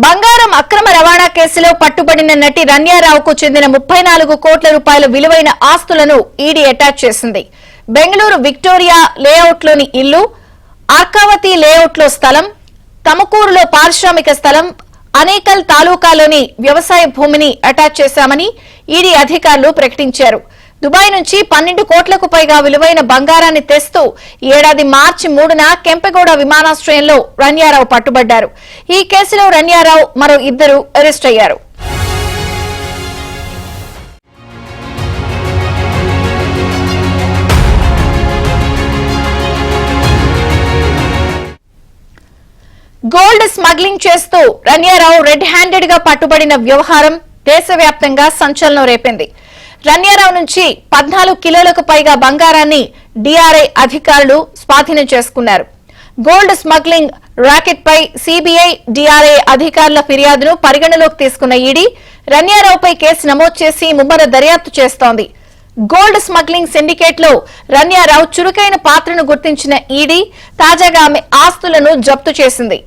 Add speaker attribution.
Speaker 1: బంగారం అక్రమ రవాణా కేసులో పట్టుబడిన నటి రన్యారావుకు చెందిన 34 కోట్ల రూపాయల విలువైన ఆస్తులను ఈడీ అటాచ్ చేసింది. బెంగళూరు విక్టోరియా లేఅవుట్లోని ఇల్లు, అర్కావతి లేఅవుట్లో స్థలం, తమకూరులో పారిశ్రామిక స్థలం, అనేకల్ తాలూకాలోని వ్యవసాయ భూమిని అటాచ్ చేశామని ఈడీ అధికారులు ప్రకటించారు. దుబాయ్ నుంచి 12 కోట్లకు పైగా విలువైన బంగారాన్ని తెస్తూ ఏడాది మార్చి 3న కెంపెగౌడ విమానాశ్రయంలో రన్యారావు పట్టుబడ్డారు. ఈ కేసులో రన్యారావు మరో 2 అరెస్ట్ అయ్యారు. గోల్డ్ స్మగ్లింగ్ చేస్తూ రన్యారావు రెడ్ హ్యాండెడ్ గా పట్టుబడిన వ్యవహారం దేశవ్యాప్తంగా సంచలనం రేపింది. రన్యారావు నుంచి 14 కిలోలకు పైగా బంగారాన్ని డిఆర్ఐ అధికారులు స్వాధీనం చేసుకున్నారు. గోల్డ్ స్మగ్లింగ్ ర్యాకెట్ పై సిబిఐ, డిఆర్ఐ అధికారుల ఫిర్యాదును పరిగణలోకి తీసుకున్న ఈడీ రన్యారావుపై కేసు నమోదు చేసి ముమ్మర దర్యాప్తు చేస్తోంది. గోల్డ్ స్మగ్లింగ్ సిండికేట్ లో రన్యారావు చురుకైన పాత్రను గుర్తించిన ఈడీ తాజాగా ఆమె ఆస్తులను జప్తు చేసింది.